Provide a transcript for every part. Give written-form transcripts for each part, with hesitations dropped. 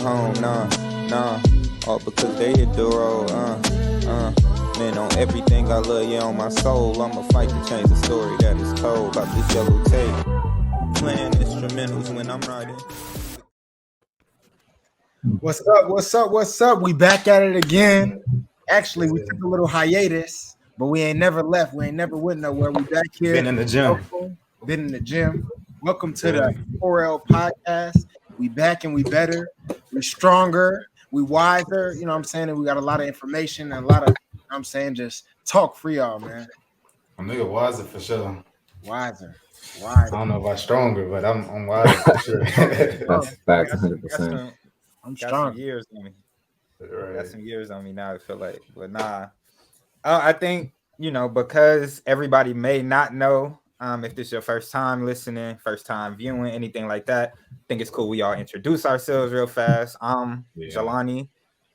home, nah. All because they hit the road, Man, on everything I love, yeah, on my soul. I'ma fight to change the story that is told about this yellow tape. Playing instrumentals when I'm writing. What's up? We back at it again. Actually, we took a little hiatus, but we ain't never left. We ain't never went nowhere. We back here. Been in the gym. Been in the gym. Welcome to the 4L podcast. We back and we better. We stronger. We wiser. You know what I'm saying? And we got a lot of information and a lot of, you know what I'm saying, just talk for y'all, man. I'm nigga wiser for sure. Wiser. I don't know if I'm stronger, but I'm wiser for sure. That's 100%. I'm Got strong. some years on me. Right. Got some years on me now, I feel like. But nah. I think, because everybody may not know if this is your first time listening, first time viewing, anything like that, I think it's cool we all introduce ourselves real fast. I'm Jelani,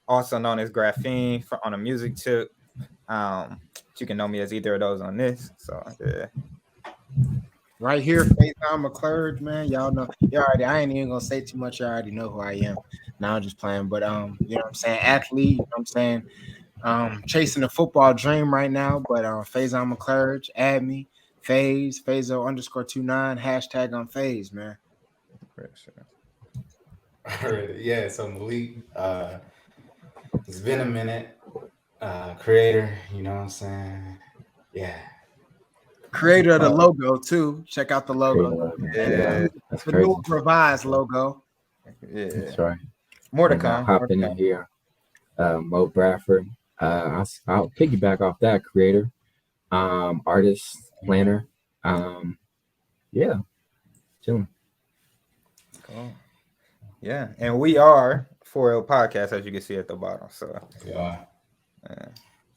also known as Graphene on a music tip. You can know me as either of those on this. So, yeah. Right here, Faison McClurg, man. Y'all know, I ain't even gonna say too much. You already know who I am. Now I'm just playing, but you know what I'm saying, athlete, you know what I'm saying, chasing the football dream right now. But Faison McClurg, add me, Fazo_29, hashtag on Faze, man. For sure. All right. Yeah, so Malik, it's been a minute. Creator, you know what I'm saying? Yeah. Creator of the logo too. Check out the logo. Yeah, that's the crazy. new revised logo. Yeah. That's right. More to And come. Hopping in here, Mo Bradford. I'll piggyback off that. Creator, artist, planner. Yeah, chilling. Cool. Yeah, and we are 4L Podcast, as you can see at the bottom. So Yeah.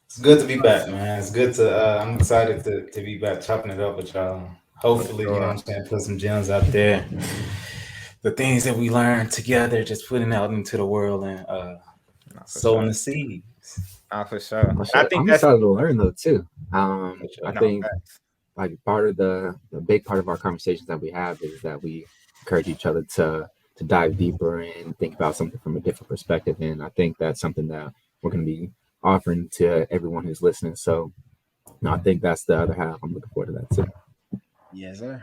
It's good to be back, man. It's good to I'm excited to be back chopping it up with y'all. Hopefully, you know what I'm saying, put some gems out there. The things that we learned together, just putting out into the world and sowing the seeds. For sure. I think I'm excited to learn though too. I think like part of the big part of our conversations that we have is that we encourage each other to dive deeper and think about something from a different perspective. And I think that's something that we're going to be offering to everyone who's listening. So I think that's the other half. I'm looking forward to that too. Yes, sir.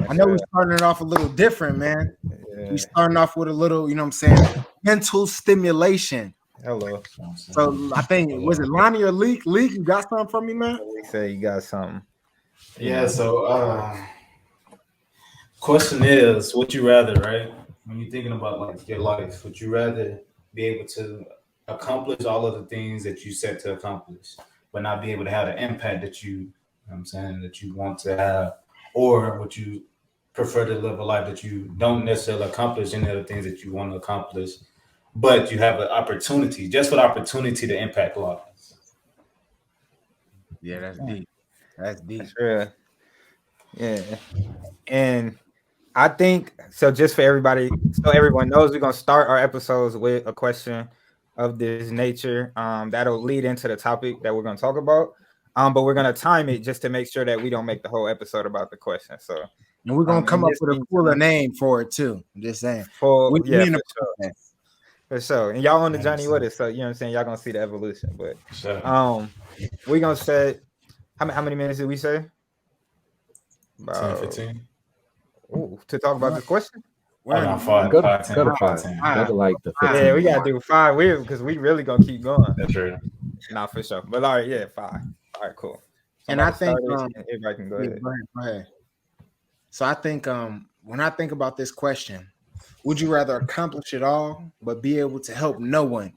I know we're starting it off a little different, man. Yeah. We're starting off with a little, you know what I'm saying, mental stimulation. Hello. So I think, was it Lonnie or Leak? Leak, you got something from me, man? Leak say you got something. Yeah, so question is, would you rather, right? When you're thinking about like your life, would you rather be able to accomplish all of the things that you set to accomplish, but not be able to have the impact that you know what I'm saying, that you want to have, or would you prefer to live a life that you don't necessarily accomplish any of the things that you want to accomplish, but you have an opportunity, just for the opportunity to impact lives? Yeah, that's deep. That's deep. Sure. Yeah. And I think so, just for everybody, so everyone knows, we're gonna start our episodes with a question of this nature. That'll lead into the topic that we're gonna talk about. But we're gonna time it just to make sure that we don't make the whole episode about the question. So, and we're gonna come up with a cooler name for it too. I'm just saying. For sure. And y'all on the journey with it, so you know what I'm saying. Y'all gonna see the evolution. But we're gonna set. How many minutes did we say? About 10-15. Ooh, to talk about the question. Go to 5. Go to like the 15. Yeah, we gotta do 5 because we really gonna keep going. That's true. Nah, for sure. But all right, yeah, 5. All right, cool. And I think everybody can go ahead. Go ahead. So I think when I think about this question, would you rather accomplish it all but be able to help no one?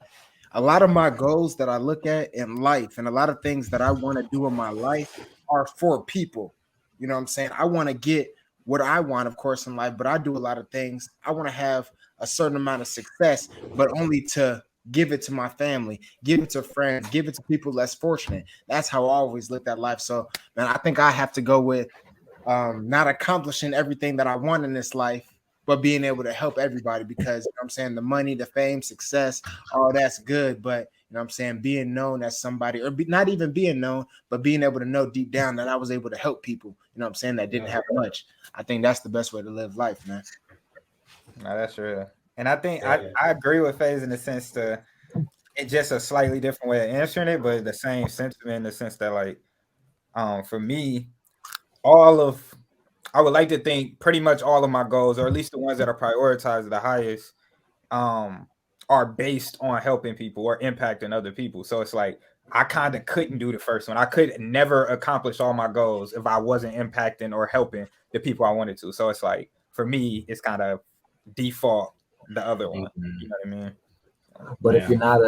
A lot of my goals that I look at in life and a lot of things that I want to do in my life are for people. You know what I'm saying? I want to get what I want, of course, in life, but I do a lot of things. I want to have a certain amount of success, but only to give it to my family, give it to friends, give it to people less fortunate. That's how I always looked at life. So, man, I think I have to go with not accomplishing everything that I want in this life, but being able to help everybody because, you know what I'm saying, the money, the fame, success, all that's good. But, you know what I'm saying, being known as somebody or not even being known, but being able to know deep down that I was able to help people, you know what I'm saying, that didn't have much. I think that's the best way to live life, man. No, that's real. And I think I agree with FaZe in the sense that it's just a slightly different way of answering it, but the same sentiment in the sense that like for me, I would like to think pretty much all of my goals, or at least the ones that are prioritized the highest, um, are based on helping people or impacting other people. So it's like I kind of couldn't do the first one. I could never accomplish all my goals if I wasn't impacting or helping the people I wanted to. So it's like for me, it's kind of default the other one. You know what I mean? But if you're not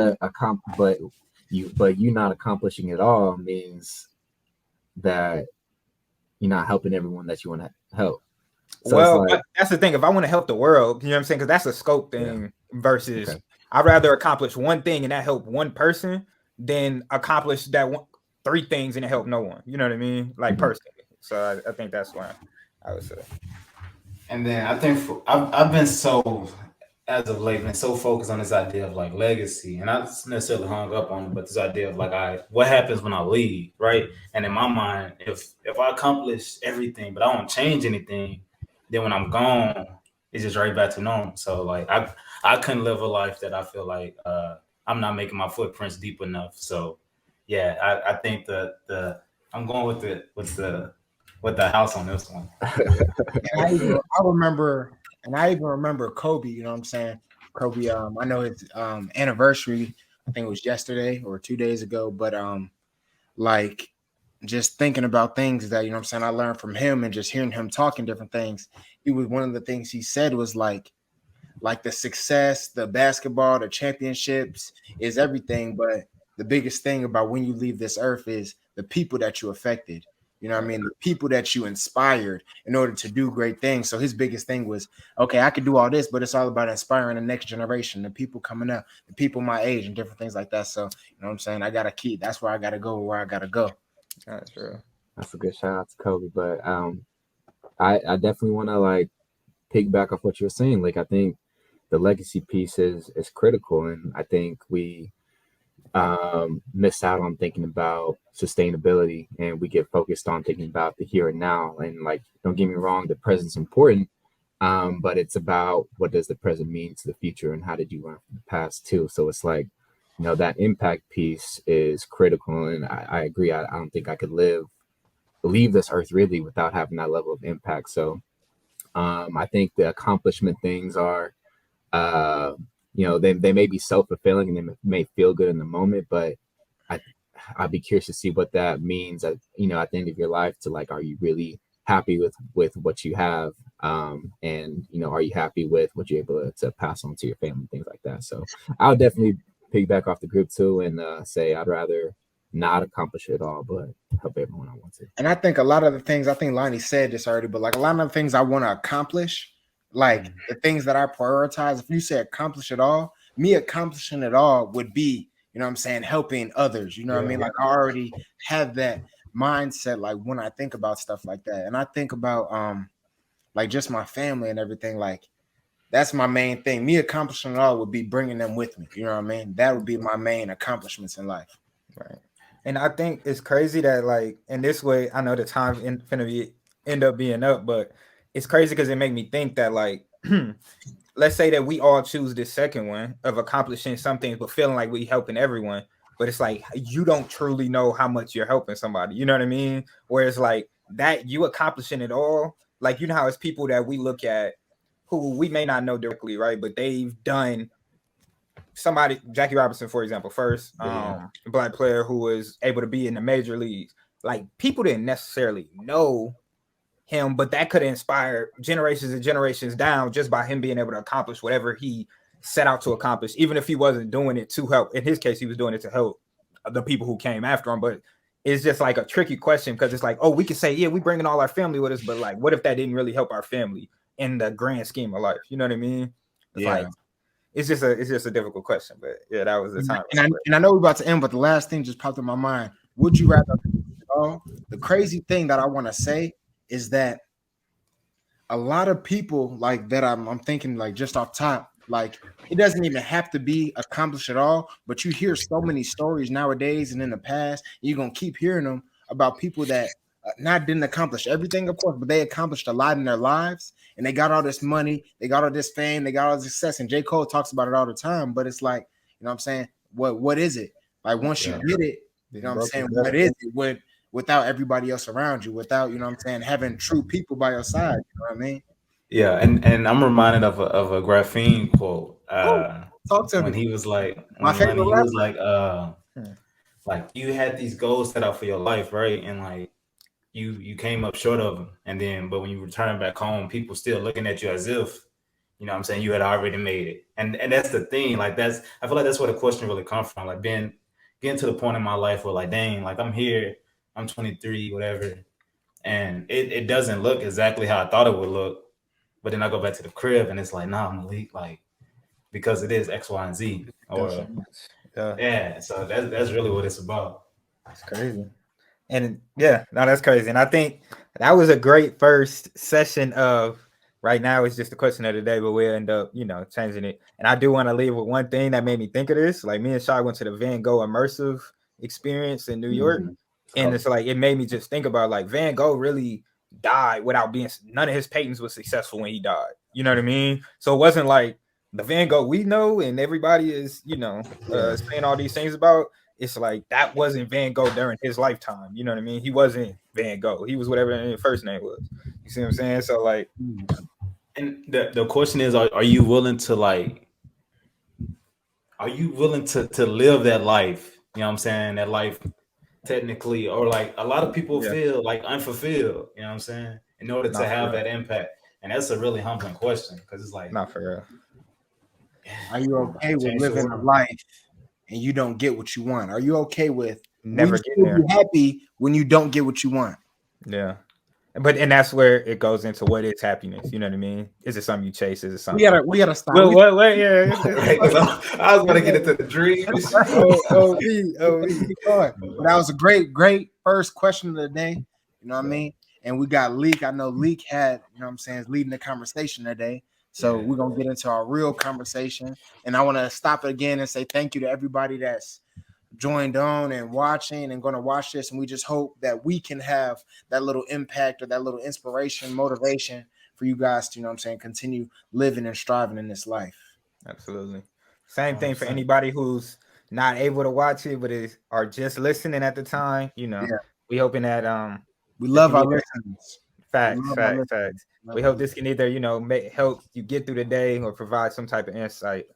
but you not accomplishing it all means that you're not helping everyone that you want to help. So well, like, that's the thing. If I want to help the world, you know what I'm saying? Because that's a scope thing versus I'd rather accomplish one thing and that help one person than accomplish that three things and it help no one. You know what I mean? Like personally. So I think that's why I would say. And then I think I've been so, as of late, been so focused on this idea of like legacy, and not necessarily hung up on it, but this idea of like what happens when I leave, right? And in my mind, if I accomplish everything, but I don't change anything, then when I'm gone, it's just right back to normal. So like I couldn't live a life that I feel like I'm not making my footprints deep enough. So yeah, I think the I'm going with the house on this one. I even remember Kobe, you know what I'm saying? Kobe, I know his anniversary, I think it was yesterday or 2 days ago, but like just thinking about things that, you know what I'm saying, I learned from him and just hearing him talking different things. It was one of the things he said was like the success, the basketball, the championships is everything, but the biggest thing about when you leave this earth is the people that you affected. You know what I mean? The people that you inspired in order to do great things. So his biggest thing was, okay, I could do all this, but it's all about inspiring the next generation, the people coming up, the people my age and different things like that. So, you know what I'm saying? I got to keep, that's where I got to go, where I got to go. That's true. That's a good shout out to Kobe. But I definitely want to like piggyback off what you were saying. Like, I think the legacy piece is critical. And I think we miss out on thinking about sustainability, and we get focused on thinking about the here and now. And like, don't get me wrong, the present's important, but it's about what does the present mean to the future and how did you learn from the past too. So it's like, you know, that impact piece is critical. And I agree. I don't think I could leave this earth really without having that level of impact. So I think the accomplishment things are you know, they may be self-fulfilling and they may feel good in the moment, but I'd be curious to see what that means at, you know, at the end of your life, to like, are you really happy with what you have? And, you know, are you happy with what you're able to pass on to your family, things like that. So I'll definitely piggyback off the group too and say I'd rather not accomplish it all, but help everyone I want to. And I think a lot of the things, I think Lonnie said this already, but like a lot of the things I want to accomplish, like the things that I prioritize, if you say accomplish it all, me accomplishing it all would be, you know what I'm saying, helping others. You know what I mean? Like I already have that mindset, like when I think about stuff like that. And I think about like just my family and everything, like that's my main thing. Me accomplishing it all would be bringing them with me. You know what I mean? That would be my main accomplishments in life. Right. And I think it's crazy that like in this way, I know the time end up being up, but it's crazy because it made me think that like let's say that we all choose this second one of accomplishing some things but feeling like we helping everyone, but it's like you don't truly know how much you're helping somebody, you know what I mean? Whereas like that you accomplishing it all, like, you know how it's people that we look at who we may not know directly, right, but they've done somebody, Jackie Robinson, for example, first Black player who was able to be in the major leagues. Like people didn't necessarily know him, but that could inspire generations and generations down just by him being able to accomplish whatever he set out to accomplish, even if he wasn't doing it to help. In his case, he was doing it to help the people who came after him. But it's just like a tricky question because it's like, oh, we could say, yeah, we bringing all our family with us, but like, what if that didn't really help our family in the grand scheme of life? You know what I mean? It's like, it's just a difficult question. But yeah, that was the time. And I know we're about to end, but the last thing just popped in my mind. Would you rather? The crazy thing that I want to say is that a lot of people like that I'm thinking like just off top, like it doesn't even have to be accomplished at all, but you hear so many stories nowadays and in the past, you're going to keep hearing them about people that not didn't accomplish everything, of course, but they accomplished a lot in their lives. and they got all this money, they got all this fame, they got all this success. And J. Cole talks about it all the time, but it's like, you know what I'm saying? What is it? Like once you get it, you know what I'm saying? What is it without everybody else around you, without, you know what I'm saying, having true people by your side, you know what I mean? Yeah, and I'm reminded of a Graphene quote. Talk to when me. he was like, My favorite he was rapper. like you had these goals set out for your life, right? And like you came up short of them, and then but when you return back home, people still looking at you as if, you know what I'm saying, you had already made it. And that's the thing. Like I feel like that's where the question really comes from. Like getting to the point in my life where like, dang, like I'm here, I'm 23, whatever, and it doesn't look exactly how I thought it would look. But then I go back to the crib and it's like, nah, I'm elite, like because it is X, Y, and Z. Or yeah, so that's really what it's about. That's crazy. And yeah, no, that's crazy. And I think that was a great first session of right now. It's just the question of the day, but we'll end up, changing it. And I do want to leave with one thing that made me think of this. Like me and Shai went to the Van Gogh immersive experience in New York. And it's like, it made me just think about like Van Gogh really died without none of his paintings was successful when he died. You know what I mean? So it wasn't like the Van Gogh we know and everybody is, saying all these things about. It's like that wasn't Van Gogh during his lifetime. You know what I mean? He wasn't Van Gogh. He was whatever his first name was. You see what I'm saying? So like, and the question is, are you willing to live that life? You know what I'm saying? That life technically, or like a lot of people feel like unfulfilled, you know what I'm saying? In order to have that impact. And that's a really humbling question because it's like, not for real. Are you okay with living a life and you don't get what you want? Are you okay with never getting there? Be happy when you don't get what you want. Yeah, and that's where it goes into what is happiness. You know what I mean? Is it something you chase? Is it something we gotta stop? Well, what? Yeah, I was gonna get into the dreams. But that was a great first question of the day. You know what I mean? And we got Leak. I know Leak had, you know what I'm saying, is leading the conversation today. So we're gonna get into our real conversation. And I want to stop it again and say thank you to everybody that's joined on and watching and going to watch this. And we just hope that we can have that little impact or that little inspiration, motivation for you guys to, you know what I'm saying, continue living and striving in this life. Absolutely. Same thing for anybody who's not able to watch it, but are just listening at the time. We hoping that we love our listeners. Facts. We hope this can either, help you get through the day or provide some type of insight,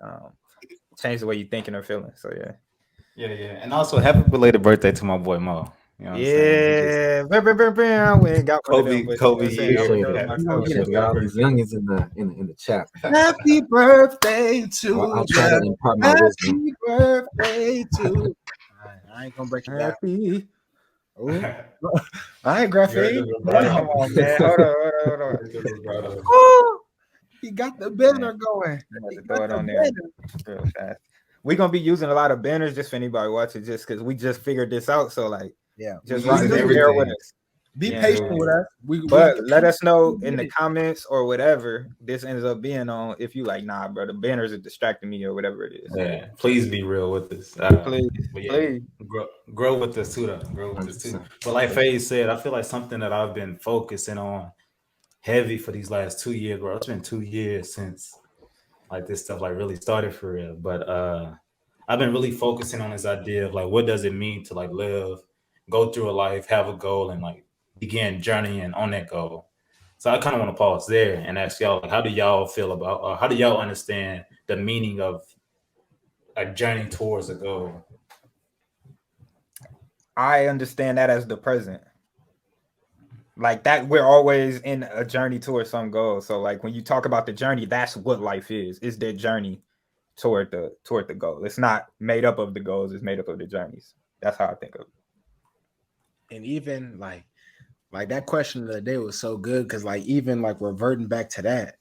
change the way you're thinking or feeling. So yeah. Yeah. And also happy belated birthday to my boy Mo. You know what I'm saying? We ain't got Kobe year. All these youngins in the chat. Happy birthday to I'll try to impart my wisdom. Happy birthday to I ain't gonna break it down. I ain't graphene. Come on, man. Hold on. He got the banner going. Throw it on there real fast. We're gonna be using a lot of banners just for anybody watching, just because we just figured this out. So like, just bear with us. Be patient with us. But let us know in the comments or whatever this ends up being on. If you like, nah, bro, the banners are distracting me or whatever it is. Yeah, please be real with us. Please. Grow with us too, though. Grow with us too. But like Faye said, I feel like something that I've been focusing on heavy for these last 2 years, bro. It's been 2 years since like this stuff like really started for real. But I've been really focusing on this idea of like, what does it mean to like live, go through a life, have a goal, and like begin journeying on that goal. So I kind of want to pause there and ask y'all, like, how do y'all feel about, or how do y'all understand the meaning of a journey towards a goal? I understand that as the present. Like that, we're always in a journey towards some goal. So like when you talk about the journey, that's what life is the journey toward the goal. It's not made up of the goals, it's made up of the journeys. That's how I think of it. And even like that question of the day was so good because like even like reverting back to that,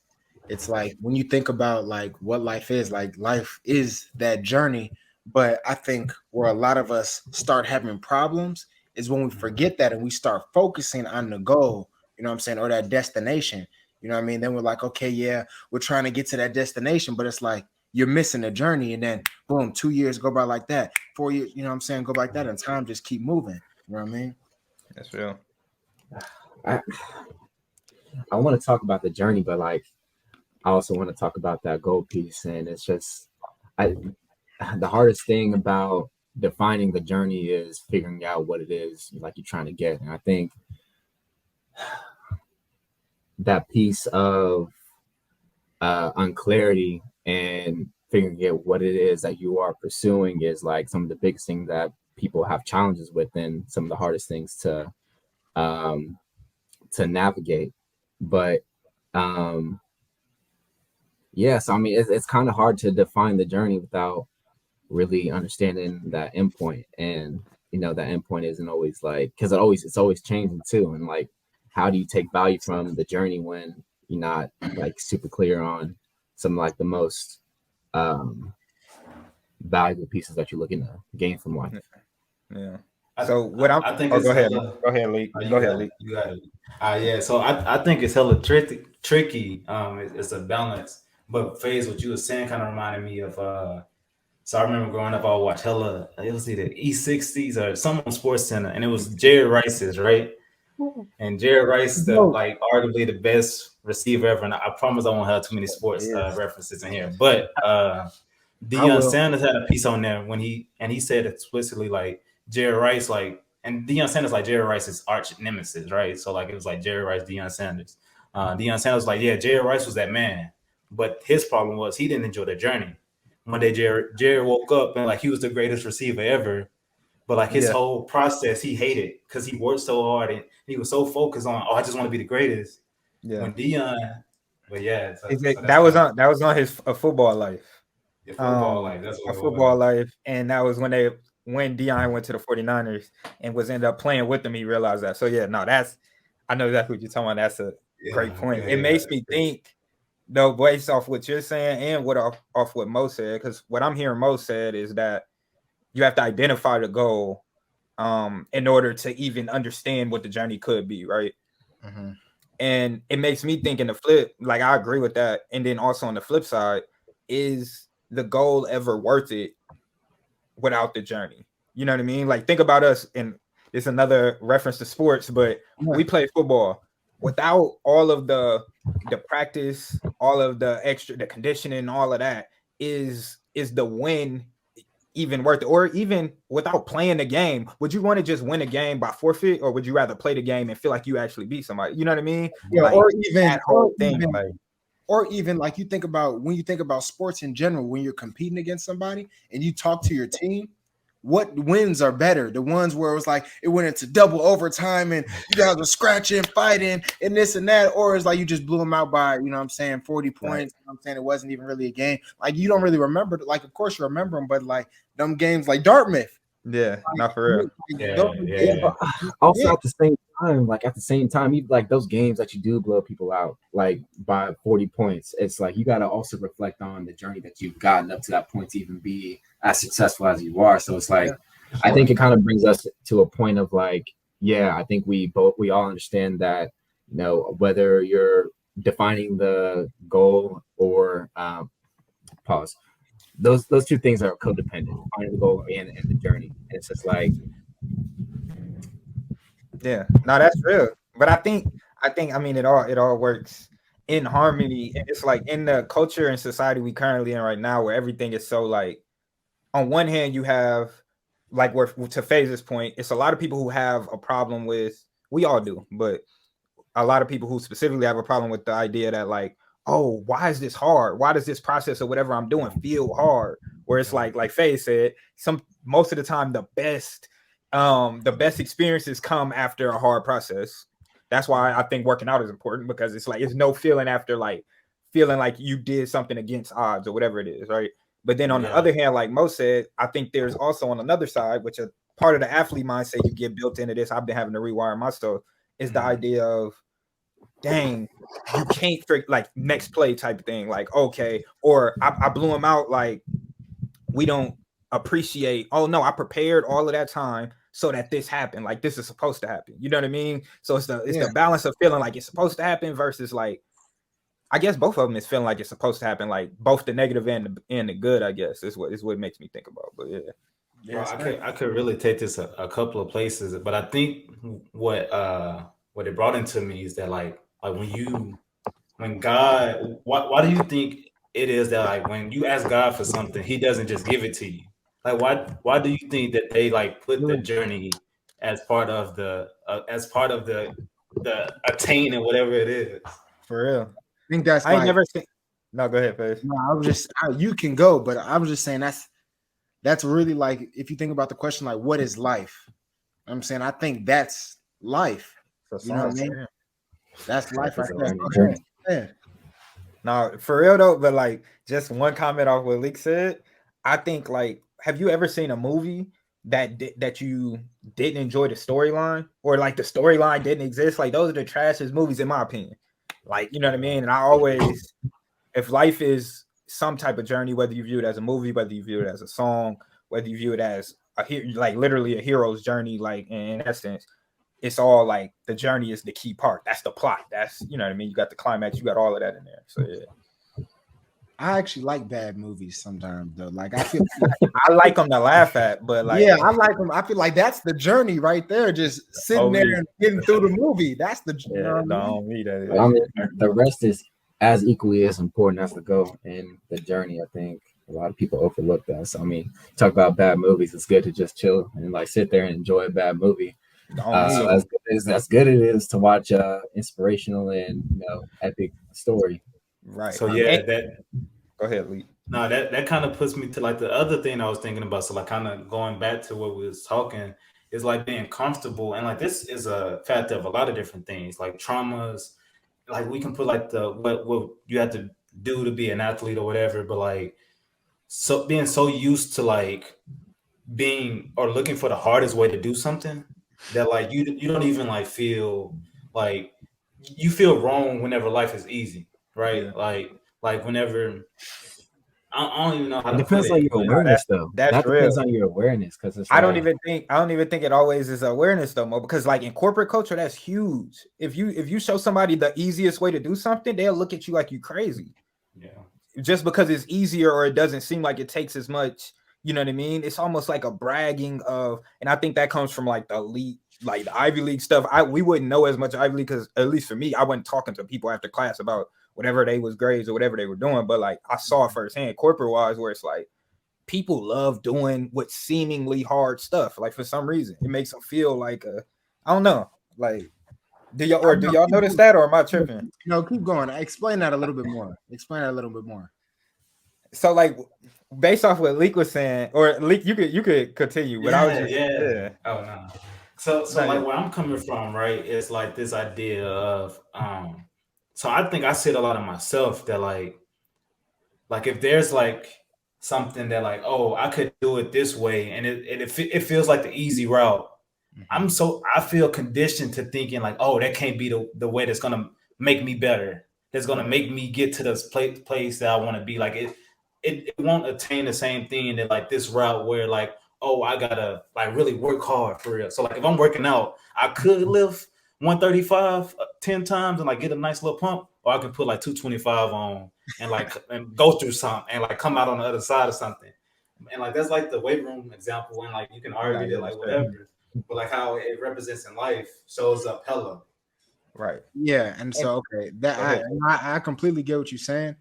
it's like when you think about like what life is, like life is that journey. But I think where a lot of us start having problems is when we forget that and we start focusing on the goal, you know what I'm saying, or that destination. You know what I mean? Then we're like, okay, yeah, we're trying to get to that destination, but it's like you're missing the journey, and then boom, 2 years go by like that, 4 years, you know what I'm saying, go like that, and time just keep moving. You know what I mean? That's real. I want to talk about the journey, but like I also want to talk about that goal piece. And it's just I the hardest thing about defining the journey is figuring out what it is like you're trying to get. And I think that piece of unclarity and figuring out what it is that you are pursuing is like some of the biggest things that people have challenges with and some of the hardest things um, to navigate. But yes, I mean it's kind of hard to define the journey without really understanding that endpoint. And that endpoint isn't always like because it's always changing too. And like how do you take value from the journey when you're not like super clear on some like the most valuable pieces that you're looking to gain from life? Yeah. So what I think it's go ahead, Lee. Go ahead, Lee. You got it. Yeah. So I think it's hella tricky. It's a balance. But Faze, what you were saying kind of reminded me of. So I remember growing up, I would watch hella. It was either E60s or some on Sports Center, and it was Jerry Rice's, right? And Jerry Rice is like arguably the best receiver ever. And I promise I won't have too many sports references in here. But Deion Sanders had a piece on there when he said explicitly like Jerry Rice, like, and Deion Sanders like Jerry Rice's arch nemesis, right? So like it was like Jerry Rice, Deion Sanders. Deion Sanders was like, yeah, Jerry Rice was that man, but his problem was he didn't enjoy the journey. One day Jerry woke up and like he was the greatest receiver ever, but like his whole process he hated because he worked so hard and he was so focused on I just want to be the greatest. Yeah. When Deion, but yeah, so that was on his football life. Football life. That's what football life, and that was when Deion went to the 49ers and was ended up playing with them. He realized that. So yeah, no, I know exactly what you're talking about. That's a great point. It makes me think. No, based off what you're saying and what off what Mo said, because what I'm hearing Mo said is that you have to identify the goal in order to even understand what the journey could be, right? Mm-hmm. And it makes me think in the flip, like I agree with that. And then also on the flip side, is the goal ever worth it without the journey? You know what I mean? Like think about us, and it's another reference to sports, but we play football. Without all of the practice, all of the conditioning, all of that, is the win even worth it? Or even without playing the game, would you want to just win a game by forfeit, or would you rather play the game and feel like you actually beat somebody? You know what I mean? Yeah, like, or even that whole thing. Or even like you think about when you think about sports in general, when you're competing against somebody and you talk to your team, what wins are better? The ones where it was like it went into double overtime and you guys were scratching, fighting, and this and that, or it's like you just blew them out by 40 points. Right. I'm saying it wasn't even really a game. Like you don't really remember. Like of course you remember them, but like them games like Dartmouth. Yeah, like, not for real. Also at the same time, even like those games that you do blow people out like by 40 points, it's like you got to also reflect on the journey that you've gotten up to that point to even be as successful as you are. So it's like I think it kind of brings us to a point of like, I think we all understand that whether you're defining the goal or pause. Those two things are codependent, finding the goal and the journey. And it's just like, no, that's real. But I think it all works in harmony. And it's like in the culture and society we currently in right now, where everything is so like, on one hand you have like where to Faze's point, it's a lot of people who have a problem with, we all do, but a lot of people who specifically have a problem with the idea that like, oh, why is this hard? Why does this process or whatever I'm doing feel hard? Where it's like Faze said, most of the time the best experiences come after a hard process. That's why I think working out is important, because it's like it's no feeling after like feeling like you did something against odds or whatever it is, right? But then on the other hand, like Mo said, I think there's also on another side, which a part of the athlete mindset you get built into this. I've been having to rewire my stuff, is the idea of, dang, you can't like next play type of thing. Like, okay, or I blew him out. Like, we don't appreciate, oh no, I prepared all of that time so that this happened. Like, this is supposed to happen. You know what I mean? So it's the balance of feeling like it's supposed to happen versus like, I guess both of them is feeling like it's supposed to happen, like both the negative and the good, I guess, is what it makes me think about. But I could really take this a couple of places, but I think what it brought into me is that like Like when God, why do you think it is that like when you ask God for something, He doesn't just give it to you? Like why do you think that they like put the journey as part of the attaining whatever it is? For real. I think that's I ain't like, never seen. No, go ahead, Paige. no, I was just you can go, but I was just saying that's really like, if you think about the question, like, what is life? I'm saying, I think that's life. You know what I mean? That's life right there. Okay. Yeah. No, for real though, but like just one comment off what Leek said. I think like, have you ever seen a movie that you didn't enjoy the storyline, or like the storyline didn't exist? Like those are the trashiest movies in my opinion. Like, you know what I mean? And I always, if life is some type of journey, whether you view it as a movie, whether you view it as a song, whether you view it as like literally a hero's journey, like in essence, it's all like the journey is the key part. That's the plot. That's, you know what I mean? You got the climax, you got all of that in there. So yeah. I actually like bad movies sometimes though. Like I feel I like them to laugh at, but like, yeah, I like them. I feel like that's the journey right there. Just sitting there and getting through the movie. That's the I mean, the rest is as equally as important as the goal and the journey. I think a lot of people overlook that. So I mean, talk about bad movies. It's good to just chill and like sit there and enjoy a bad movie. As good it is to watch inspirational and epic story. Right. So yeah, go ahead, Lee. No, that kind of puts me to like the other thing I was thinking about. So like kind of going back to what we was talking is like being comfortable, and like this is a factor of a lot of different things, like traumas. Like we can put like the what you have to do to be an athlete or whatever, but like so being so used to like being or looking for the hardest way to do something that like you don't even like feel like you feel wrong whenever life is easy, right? Yeah. Like whenever I don't even know how it depends on your awareness though. That depends on your awareness, because it's I don't even think it always is awareness though, Mo, because like in corporate culture, that's huge. If you show somebody the easiest way to do something, they'll look at you like you crazy. Yeah. Just because it's easier or it doesn't seem like it takes as much, you know what I mean? It's almost like a bragging of, and I think that comes from like the elite, like the Ivy League stuff. We wouldn't know as much Ivy League because at least for me, I wasn't talking to people after class about whatever they was grades or whatever they were doing. But like I saw it firsthand corporate wise where it's like people love doing what seemingly hard stuff. Like for some reason, it makes them feel like I don't know. Like do y'all notice that, or am I tripping? No, keep going. Explain that a little bit more. So like based off what Leek was saying, or Leek, you could continue, but I was just Oh no. So like where I'm coming from, right, is like this idea of so I think I said a lot of myself that like if there's like something that like, oh, I could do it this way, and it feels like the easy route. I feel conditioned to thinking like, oh, that can't be the way that's gonna make me better. That's gonna make me get to this place that I want to be. Like it won't attain the same thing that like this route where like, oh, I gotta like really work hard for real. So like if I'm working out, I could lift 135 10 times and like get a nice little pump, or I can put like 225 on and like and go through something and like come out on the other side of something. And like that's like the weight room example, and like you can argue that like whatever, but like how it represents in life shows up hella. Right. Yeah, and so okay, that I completely get what you're saying,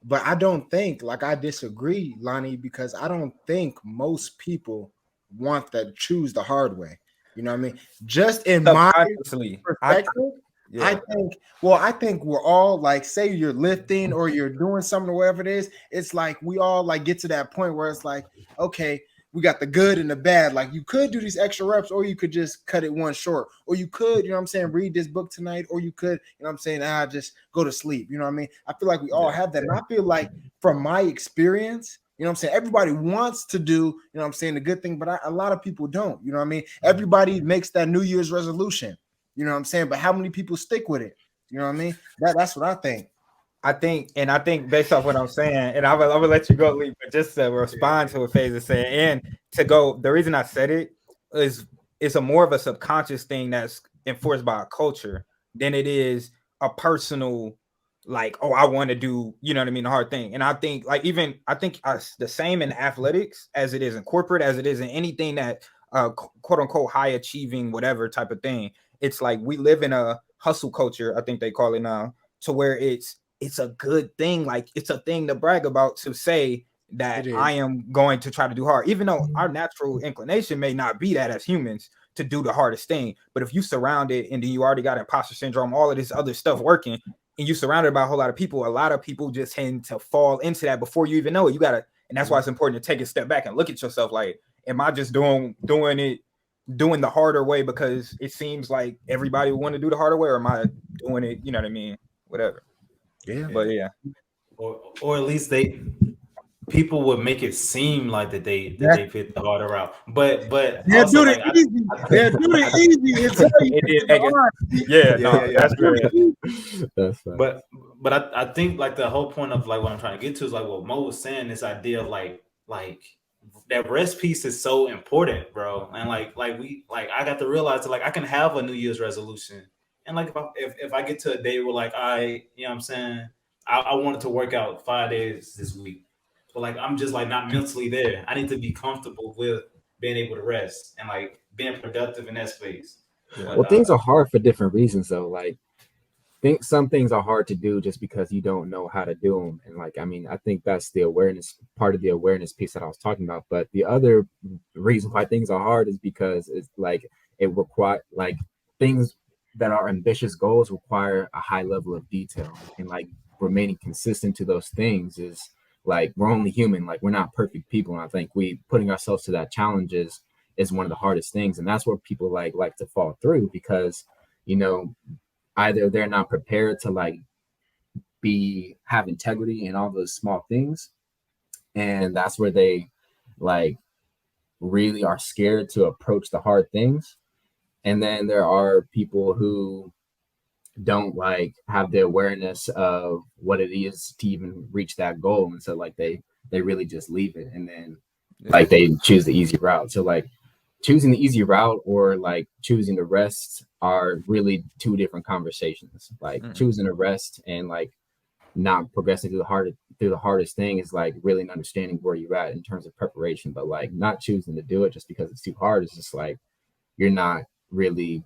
but I don't think, like, I disagree, Lonnie, because I don't think most people want to choose the hard way. You know what I mean? Just in my perspective, I think we're all like, say you're lifting or you're doing something or whatever it is, it's like we all like get to that point where it's like, okay, we got the good and the bad. Like you could do these extra reps, or you could just cut it one short, or you could, you know what I'm saying, read this book tonight, or you could, you know what I'm saying, just go to sleep. You know what I mean? I feel like we all have that. And I feel like from my experience, you know what I'm saying, everybody wants to do, you know what I'm saying, the good thing, but a lot of people don't. You know what I mean? Everybody makes that New Year's resolution. You know what I'm saying? But how many people stick with it? You know what I mean? That's what I think. I think based off what I'm saying, and I will let you go, Lee, but just to respond to what FaZe is saying, and to go, the reason I said it is it's a more of a subconscious thing that's enforced by a culture than it is a personal, like, oh, I want to do, you know what I mean, the hard thing. And I think like the same in athletics as it is in corporate, as it is in anything that quote unquote high achieving, whatever type of thing. It's like we live in a hustle culture, I think they call it now, to where it's a good thing. Like it's a thing to brag about, to say that I am going to try to do hard, even though our natural inclination may not be that as humans to do the hardest thing. But if you surround it and then you already got imposter syndrome, all of this other stuff working, and you surrounded by a whole lot of people just tend to fall into that before you even know it. You gotta, and that's why it's important to take a step back and look at yourself. Like, am I just doing the harder way because it seems like everybody would want to do the harder way, or am I doing it, you know what I mean? Whatever. Yeah. But yeah. Or at least people would make it seem like that they fit the harder route. But they'll also, do it easy. They'll do it easy until that's good. That's fine. But I think like the whole point of like what I'm trying to get to is like what Mo was saying, this idea of like that rest piece is so important, bro. And like I got to realize that like I can have a New Year's resolution, and like if I get to a day where like you know what I'm saying, I wanted to work out 5 days this week, but like I'm just like not mentally there. I need to be comfortable with being able to rest and like being productive in that space. Yeah. Well, things are hard for different reasons though. Like some things are hard to do just because you don't know how to do them. And like, I mean, I think that's the awareness, part of the awareness piece that I was talking about. But the other reason why things are hard is because it's like it requires like things that are ambitious goals require a high level of detail, and like remaining consistent to those things is like, we're only human, like we're not perfect people. And I think putting ourselves to that challenges is one of the hardest things. And that's where people like to fall through, because, you know, either they're not prepared to like have integrity in all those small things, and that's where they like really are scared to approach the hard things. And then there are people who don't like have the awareness of what it is to even reach that goal, and so like they really just leave it, and then like they choose the easy route. So like choosing the easy route or like choosing to rest are really two different conversations. Like choosing to rest and like not progressing through the hardest thing is like really an understanding where you're at in terms of preparation. But like not choosing to do it just because it's too hard is just like you're not really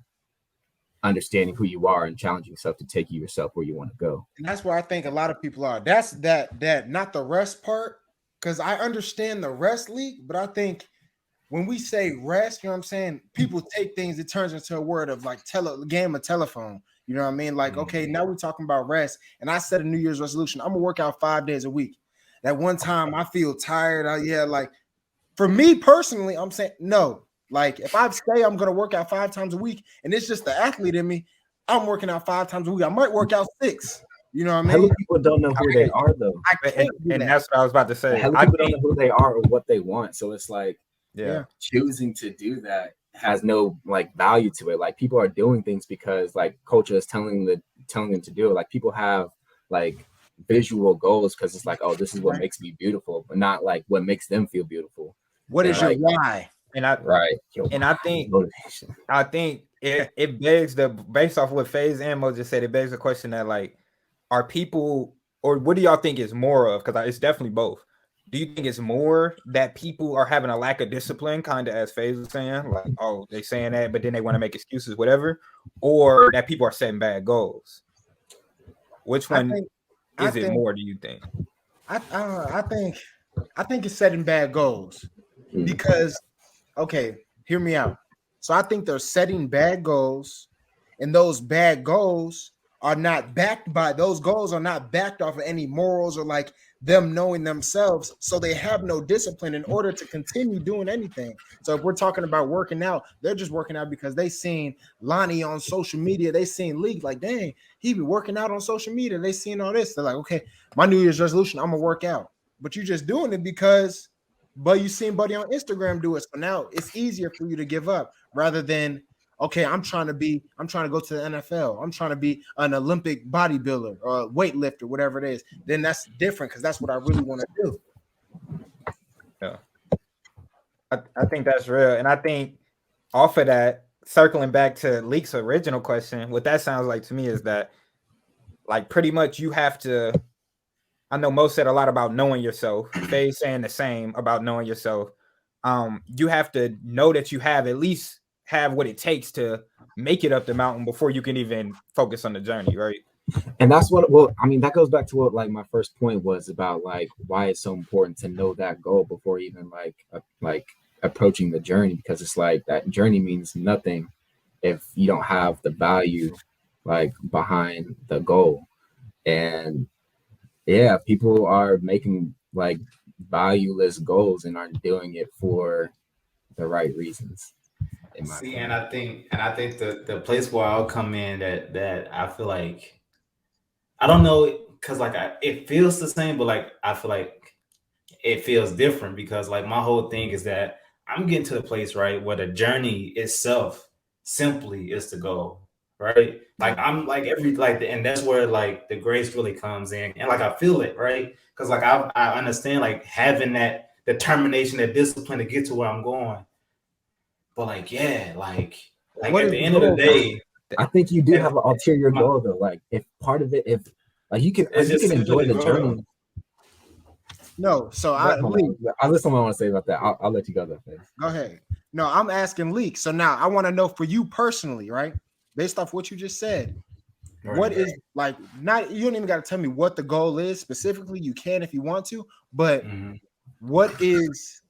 understanding who you are and challenging yourself to take yourself where you want to go. And that's where I think a lot of people are. That's that not the rest part, because I understand the rest league, but I think when we say rest, you know what I'm saying, people take things, it turns into a word of like game of telephone. You know what I mean? Like, okay, now we're talking about rest, and I set a New Year's resolution. I'm gonna work out 5 days a week. That one time I feel tired. Like for me personally, I'm saying no. Like if I say I'm gonna work out 5 times a week, and it's just the athlete in me, I'm working out 5 times a week. I might work out 6. You know what I mean? People don't know who they are though. And that's what I was about to say. People don't know who they are or what they want. So it's like choosing to do that has no like value to it. Like people are doing things because like culture is telling them to do it. Like people have like visual goals because it's like, oh, this is what makes me beautiful, but not like what makes them feel beautiful. What is your why? And I think it begs based off what FaZe and Mo just said, it begs the question that like, are people, or what do y'all think is more of? Because it's definitely both. Do you think it's more that people are having a lack of discipline, kind of as FaZe was saying, like, oh, they saying that, but then they want to make excuses, whatever, or that people are setting bad goals? Which one is it more? Do you think? I think it's setting bad goals because, okay, hear me out. So I think they're setting bad goals, and those bad goals are not backed off of any morals or like them knowing themselves. So they have no discipline in order to continue doing anything. So if we're talking about working out, they're just working out because they seen Lonnie on social media. They seen League like, dang, he be working out on social media. They seen all this. They're like, okay, my New Year's resolution, I'm gonna work out. But you're just doing it because, but you seen Buddy on Instagram do it. So now it's easier for you to give up rather than, okay, I'm trying to go to the NFL. I'm trying to be an Olympic bodybuilder or a weightlifter, whatever it is. Then that's different because that's what I really want to do. Yeah, I think that's real. And I think off of that, circling back to Leek's original question, what that sounds like to me is that like pretty much you have to, I know Mo said a lot about knowing yourself. FaZe saying the same about knowing yourself. You have to know that you have at least have what it takes to make it up the mountain before you can even focus on the journey, right? And that's what, well, I mean, that goes back to what like my first point was about, like why it's so important to know that goal before even like approaching the journey, because it's like that journey means nothing if you don't have the value like behind the goal. And yeah, people are making like valueless goals and aren't doing it for the right reasons. See, and I think the place where I'll come in that I feel like I don't know, because like it feels the same, but like I feel like it feels different, because like my whole thing is that I'm getting to the place, right, where the journey itself simply is the goal, right? Like I'm like and that's where like the grace really comes in, and like I feel it, right? Because like I understand like having that determination, that discipline to get to where I'm going, but like yeah, like What at is the the end of the goal? day, I think you do if, have an ulterior my, goal though. Like if part of it, if like you it's just can simply enjoy to the grow up. journey. No, so Hold on. I listen to what I want to say about that. I'll let you go there first. go ahead. No, I'm asking Leak. So now I want to know for you personally, right? Based off what you just said, what Right. is like not you don't even got to tell me what the goal is specifically. You can if you want to, but Mhm. what is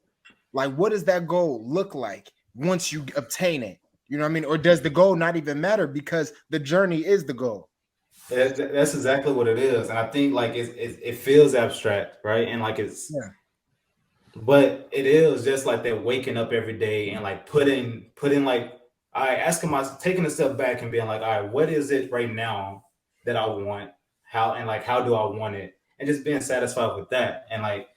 like what does that goal look like once you obtain it? You know what I mean? Or does the goal not even matter because the journey is the goal? That's exactly what it is, and I think like it feels abstract, right? And like it's, Yeah. but it is just like that waking up every day and like putting like, all right, asking myself, taking a step back and being like, all right, what is it right now that I want? How, and like how do I want it? And just being satisfied with that. And like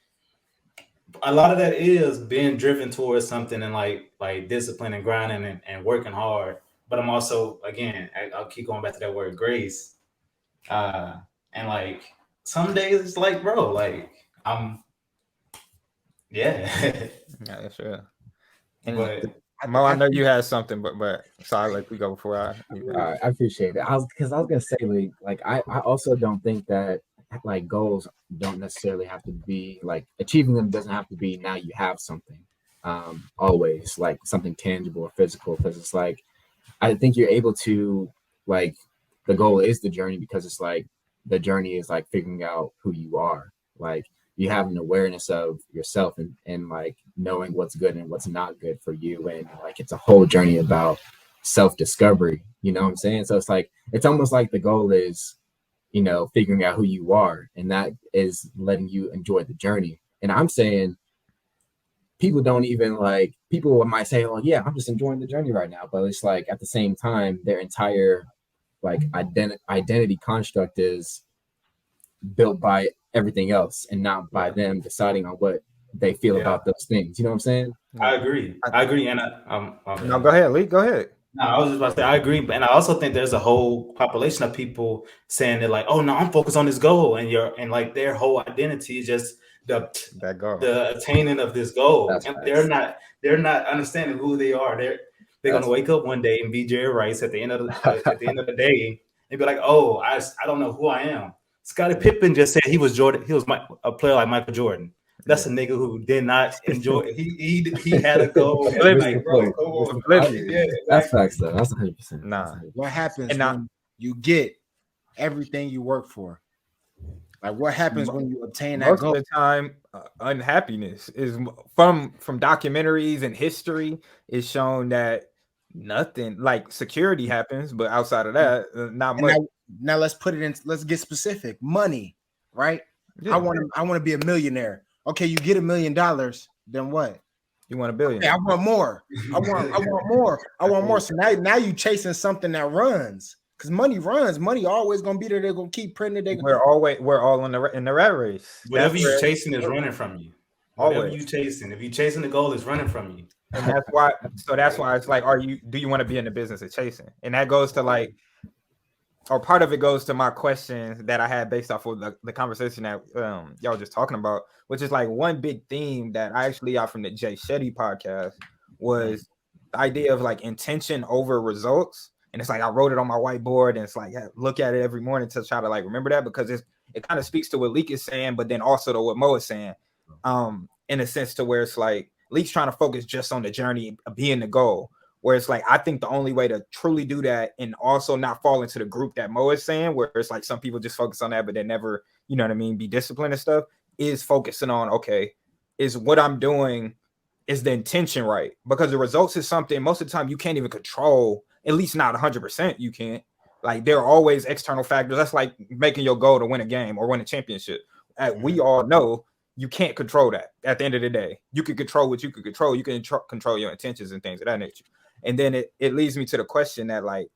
a lot of that is being driven towards something, and like discipline and grinding and working hard. But I'm also, again, I'll keep going back to that word grace. Uh and like some days it's like, bro, like I'm, yeah. Yeah, that's real. And But Mo, I know you had something, but so I'll let you go before I. I appreciate it. I was gonna say like I also don't think that like goals don't necessarily have to be like achieving them doesn't have to be now you have something. Always like something tangible or physical, because it's like I think you're able to like the goal is the journey, because it's like the journey is like figuring out who you are. Like you have an awareness of yourself and like knowing what's good and what's not good for you. And like it's a whole journey about self-discovery. You know what I'm saying? So it's like it's almost like the goal is, you know, figuring out who you are, and that is letting you enjoy the journey. And I'm saying people don't even like people might say, oh yeah, I'm just enjoying the journey right now, but it's like at the same time their entire like identity construct is built by everything else and not by them deciding on what they feel yeah, about those things. You know what I'm saying? I agree. I agree. And my No, bad. go ahead, Lee. Go ahead. No, I was just about to say I agree, and I also think there's a whole population of people saying that like, oh no, I'm focused on this goal, and like their whole identity is just the That go. the attaining of this goal, That's and facts. they're not understanding who they are. They're gonna That's wake up one day and be Jerry Rice at the end of at the end of the day and be like, oh, I don't know who I am. Scottie Pippen just said he was Jordan. He was a player like Michael Jordan. That's Yeah. a nigga who did not enjoy. He had a goal. And Oblivious. like, bro, come on, like, Oblivious. yeah, that's like, facts though. That's 100%. Nah. What happens And now when you get everything you work for? Like what happens when you obtain that most of goal? the time, unhappiness is from documentaries and history is shown that nothing like security happens, but outside of that, not And much. now let's put it in. Let's get specific. Money, right? Yeah. I want to be a millionaire. Okay, you get $1 million. Then what? You want a billion? Okay, I want more. I want more. I want more. So now you chasing something that runs because money runs. Money always gonna be there. They're gonna keep printing it. We're all in the rat race. That's whatever you where chasing is running from you. Whatever always. you chasing, if you chasing the goal, it's running from you. And that's why. So that's why it's like, do you want to be in the business of chasing? And that goes to like, or part of it goes to my question that I had based off of the conversation that y'all were just talking about, which is like one big theme that I actually got from the Jay Shetty podcast was the idea of like intention over results. And it's like I wrote it on my whiteboard, and it's like look at it every morning to try to like remember that, because it kind of speaks to what Leek is saying, but then also to what Mo is saying, in a sense to where it's like Leek's trying to focus just on the journey of being the goal, Where it's like, I think the only way to truly do that and also not fall into the group that Mo is saying, where it's like some people just focus on that, but they never, you know what I mean, be disciplined and stuff, is focusing on, okay, is what I'm doing, is the intention right? Because the results is something most of the time you can't even control, at least not 100%. You can't. Like, there are always external factors. That's like making your goal to win a game or win a championship. We all know you can't control that at the end of the day. You can control what you can control. You can control your intentions and things of that nature. And then it leads me to the question that, like,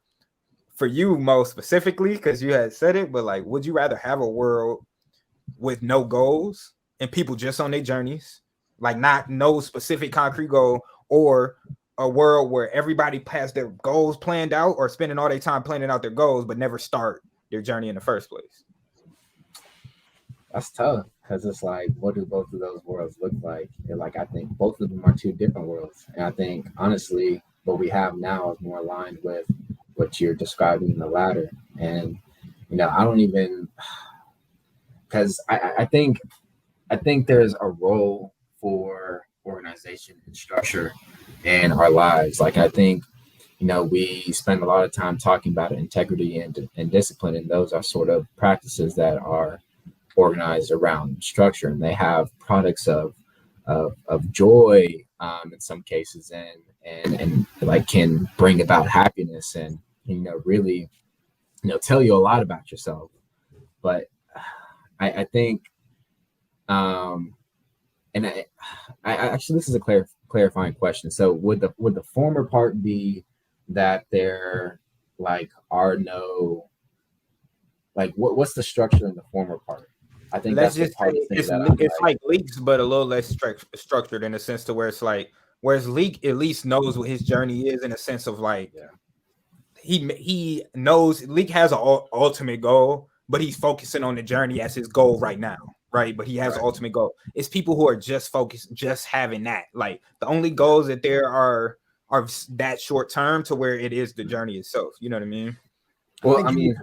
for you, Mo, specifically, because you had said it, but like, would you rather have a world with no goals and people just on their journeys, like not no specific concrete goal, or a world where everybody has their goals planned out or spending all their time planning out their goals, but never start their journey in the first place? That's tough because it's like, what do both of those worlds look like? And like, I think both of them are two different worlds. And I think, honestly, what we have now is more aligned with what you're describing in the latter. And, you know, I don't even, because I think there's a role for organization and structure in our lives. Like, I think, you know, we spend a lot of time talking about integrity and discipline, and those are sort of practices that are organized around structure, and they have products of joy in some cases, and like can bring about happiness, and, you know, really, you know, tell you a lot about yourself. But I think and I actually, this is a clarifying question. So would the former part be that there like are no, like, what's the structure in the former part? I think Let's that's the just part say of the thing it's that I'm it's like Leaks, but a little less structured in a sense to where it's like, whereas Leak at least knows what his journey is in a sense of like, yeah. he knows Leak has an ultimate goal, but he's focusing on the journey as his goal right now, right? But he has an ultimate goal. It's people who are just focused, just having that. Like, the only goals that there are that short term to where it is the journey itself. You know what I mean? Well, I mean,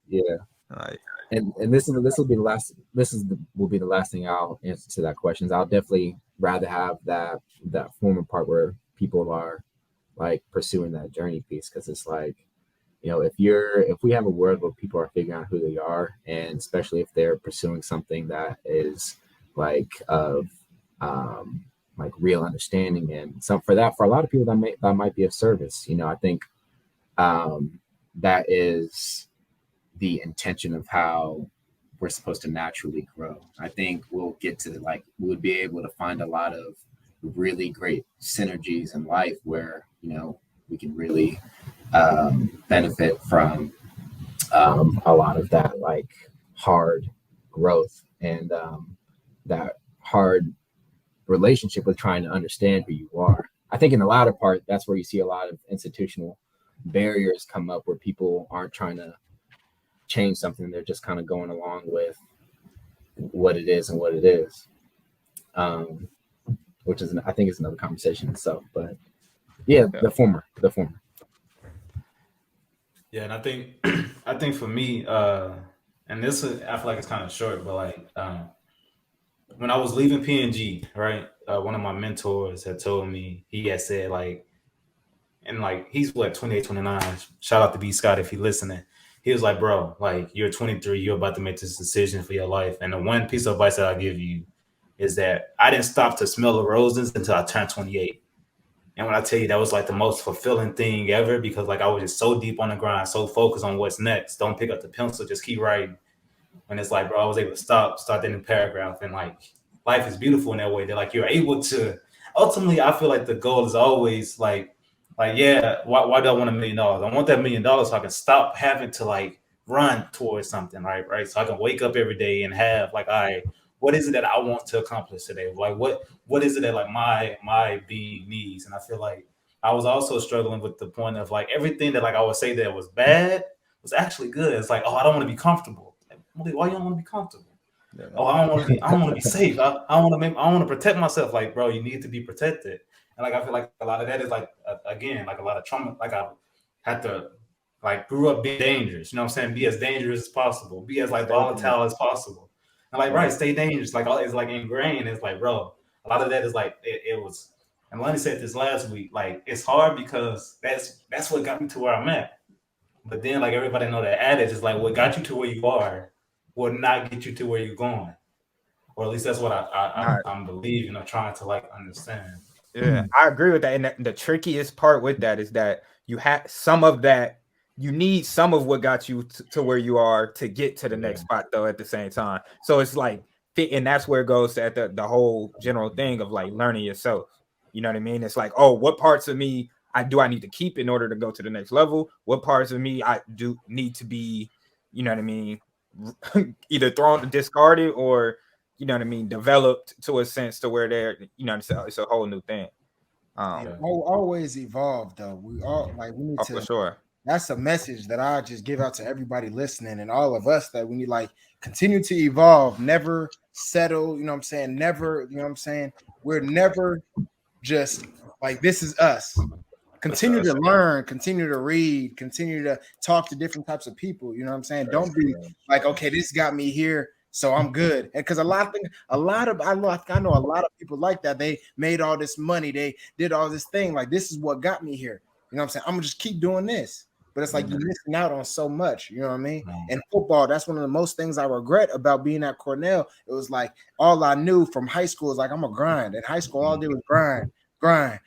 yeah. Like, And this will be the last. Will be the last thing I'll answer to that question. I'll definitely rather have that former part where people are like pursuing that journey piece, because it's like, you know, if we have a world where people are figuring out who they are, and especially if they're pursuing something that is like of like real understanding, and some for a lot of people that might be of service. You know, I think that is the intention of how we're supposed to naturally grow. I think we'll get to we would be able to find a lot of really great synergies in life where, you know, we can really benefit from a lot of that like hard growth and that hard relationship with trying to understand who you are. I think in the latter part, that's where you see a lot of institutional barriers come up, where people aren't trying to change something. They're just kind of going along with what it is and what it is, which is, I think, is another conversation itself. But yeah, the former. Yeah, and I think for me, and this is, I feel like it's kind of short, but like when I was leaving PNG, right, one of my mentors had told me, he had said like, and like he's what 28, 29. Shout out to B Scott if he's listening. He was like, bro, like you're 23, you're about to make this decision for your life, and the one piece of advice that I give you is that I didn't stop to smell the roses until I turned 28. And when I tell you that was like the most fulfilling thing ever, because like I was just so deep on the grind, so focused on what's next. Don't pick up the pencil, just keep writing. And it's like, bro, I was able to start that new paragraph. And like life is beautiful in that way. That like you're able to ultimately, I feel like the goal is always like, yeah, why do I want $1 million? I want that $1 million so I can stop having to like run towards something, right? So I can wake up every day and have like, all right, what is it that I want to accomplish today? Like what is it that like my being needs? And I feel like I was also struggling with the point of like everything that like I would say that was bad was actually good. It's like, oh, I don't want to be comfortable. Like, why you don't want to be comfortable? Yeah. Oh, I don't want to be safe. I want to protect myself. Like, bro, you need to be protected. And like I feel like a lot of that is like again, like a lot of trauma. Like I had to like grew up being dangerous. You know what I'm saying? Be as dangerous as possible. Be as like volatile as possible. And like, right, stay dangerous. Like all it's like ingrained. It's like, bro, a lot of that is like it was. And Lonnie said this last week. Like it's hard because that's what got me to where I'm at. But then like everybody know that adage is like what got you to where you are will not get you to where you're going. Or at least that's what I'm believing or trying to like understand. Yeah, I agree with that. And the trickiest part with that is that you have some of that. You need some of what got you to where you are to get to the next spot, though. At the same time, so it's like, and that's where it goes to at the whole general thing of like learning yourself. You know what I mean? It's like, oh, what parts of me I need to keep in order to go to the next level? What parts of me I do need to be, you know what I mean, either thrown, discarded, or you know what I mean, developed to a sense to where they're, you know, it's a whole new thing. Always evolve though. We all like we need to. For sure. That's a message that I just give out to everybody listening and all of us that we need like continue to evolve, never settle. You know what I'm saying? Never. You know what I'm saying? We're never just like this is us. Continue to learn, continue to read, continue to talk to different types of people. You know what I'm saying? Don't be like, okay, this got me here, so I'm good. And because I know a lot of people like that. They made all this money, they did all this thing. Like this is what got me here. You know what I'm saying? I'm gonna just keep doing this. But it's like you're missing out on so much. You know what I mean? And football, that's one of the most things I regret about being at Cornell. It was like all I knew from high school is like I'm a grind. In high school, all I did was grind. I